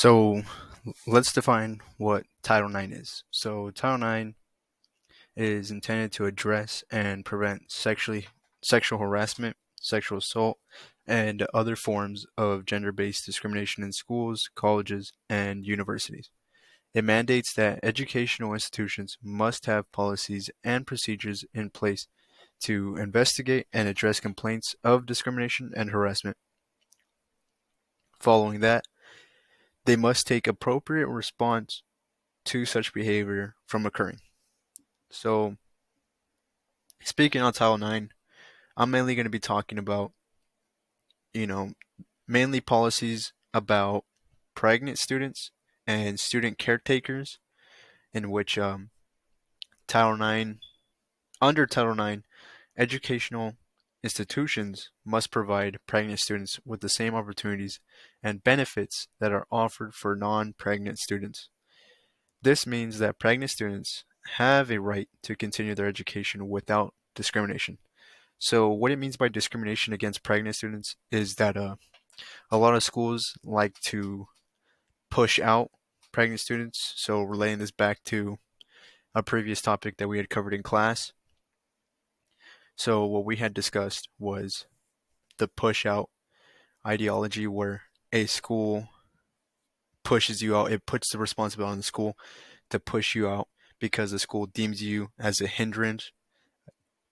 So let's define what Title IX is. So Title IX is intended to address and prevent sexual harassment, sexual assault, and other forms of gender-based discrimination in schools, colleges, and universities. It mandates that educational institutions must have policies and procedures in place to investigate and address complaints of discrimination and harassment. Following that, they must take appropriate response to such behavior from occurring. So, speaking on Title IX, I'm mainly going to be talking about, you know, mainly policies about pregnant students and student caretakers, in which Title IX, under Title IX, educational institutions must provide pregnant students with the same opportunities and benefits that are offered for non pregnant students. This means that pregnant students have a right to continue their education without discrimination. So, what it means by discrimination against pregnant students is that a lot of schools like to push out pregnant students. So, relaying this back to a previous topic that we had covered in class. So, what we had discussed was the push out ideology where a school pushes you out, it puts the responsibility on the school to push you out because the school deems you as a hindrance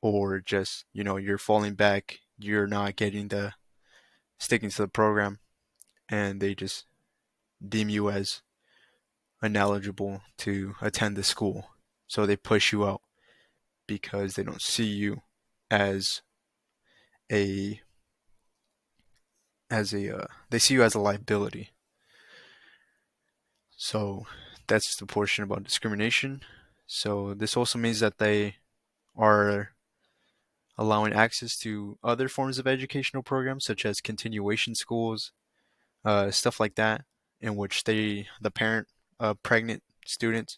or just, you're falling back, you're not getting the sticking to the program, and they just deem you as ineligible to attend the school. So they push you out because they don't see you as a they see you as a liability. So that's the portion about discrimination. So this also means that they are allowing access to other forms of educational programs such as continuation schools, stuff like that, in which the parent of pregnant students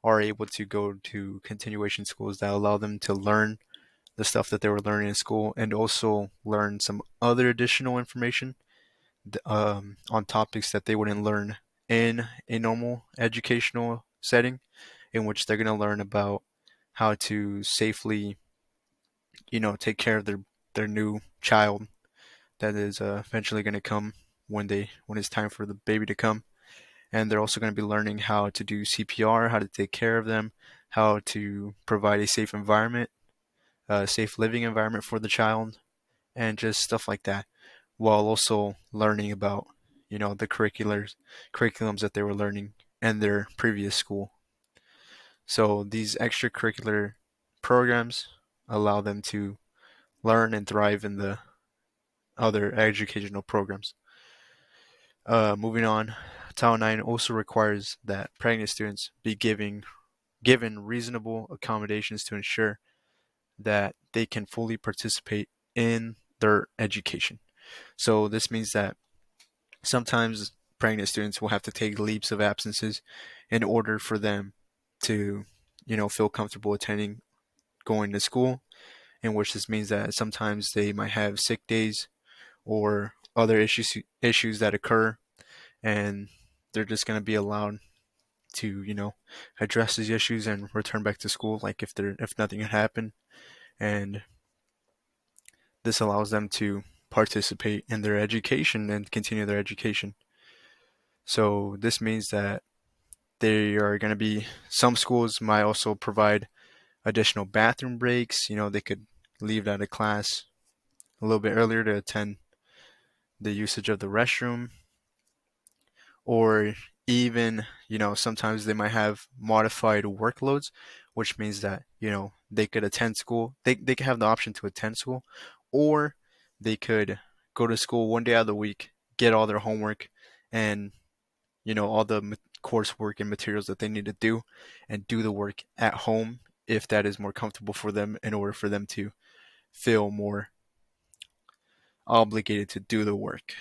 are able to go to continuation schools that allow them to learn the stuff that they were learning in school and also learn some other additional information on topics that they wouldn't learn in a normal educational setting, in which they're going to learn about how to safely, take care of their new child that is eventually going to come when it's time for the baby to come. And they're also going to be learning how to do CPR, how to take care of them, how to provide a safe environment, a safe living environment for the child, and just stuff like that, while also learning about, the curriculums that they were learning in their previous school. So these extracurricular programs allow them to learn and thrive in the other educational programs. Moving on, Title IX also requires that pregnant students be given reasonable accommodations to ensure that they can fully participate in their education. So this means that sometimes pregnant students will have to take leaves of absences in order for them to, feel comfortable attending going to school, in which this means that sometimes they might have sick days or other issues that occur, and they're just going to be allowed to, address these issues and return back to school like if nothing had happened. And this allows them to participate in their education and continue their education. So this means that they are going to be, some schools might also provide additional bathroom breaks. They could leave out of class a little bit earlier to attend the usage of the restroom, or even, sometimes they might have modified workloads, which means that, they could attend school. They could have the option to attend school, or they could go to school one day out of the week, get all their homework and, all the coursework and materials that they need to do, and do the work at home if that is more comfortable for them, in order for them to feel more obligated to do the work.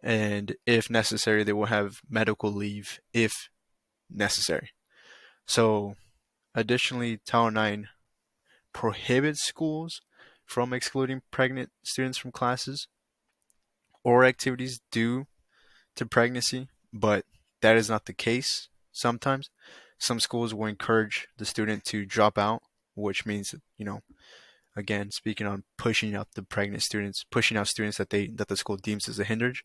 And if necessary, they will have medical leave if necessary. So, additionally, Title IX prohibits schools from excluding pregnant students from classes or activities due to pregnancy, but that is not the case sometimes. Some schools will encourage the student to drop out, which means, again, speaking on pushing out the pregnant students, pushing out students that the school deems as a hindrance.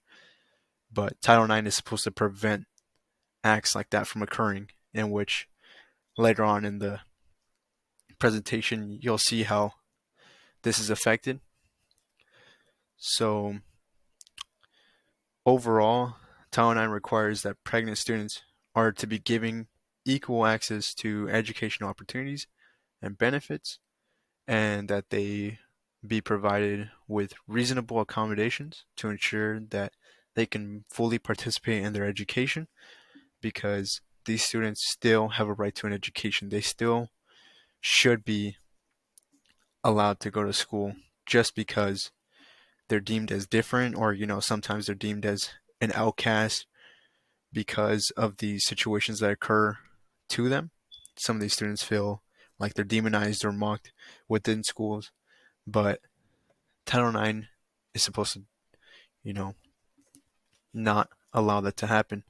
But Title IX is supposed to prevent acts like that from occurring, in which later on in the presentation you'll see how this is affected. So overall, Title IX requires that pregnant students are to be given equal access to educational opportunities and benefits, and that they be provided with reasonable accommodations to ensure that they can fully participate in their education, because these students still have a right to an education. They still should be allowed to go to school just because they're deemed as different, or sometimes they're deemed as an outcast because of the situations that occur to them. Some of these students feel like they're demonized or mocked within schools, but Title IX is supposed to, you know, not allow that to happen.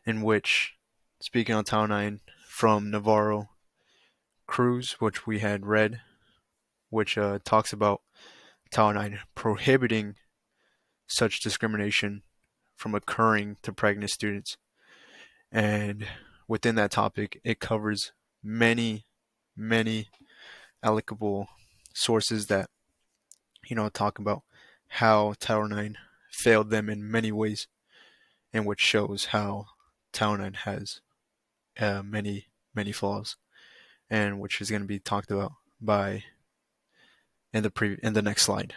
In which, speaking on Title IX from Navarro Cruz, which we had read, which talks about Title IX prohibiting such discrimination from occurring to pregnant students. And within that topic, it covers many, many applicable sources that, talk about how Title IX failed them in many ways, and which shows how Title IX has many, many flaws, and which is going to be talked about by in the next slide.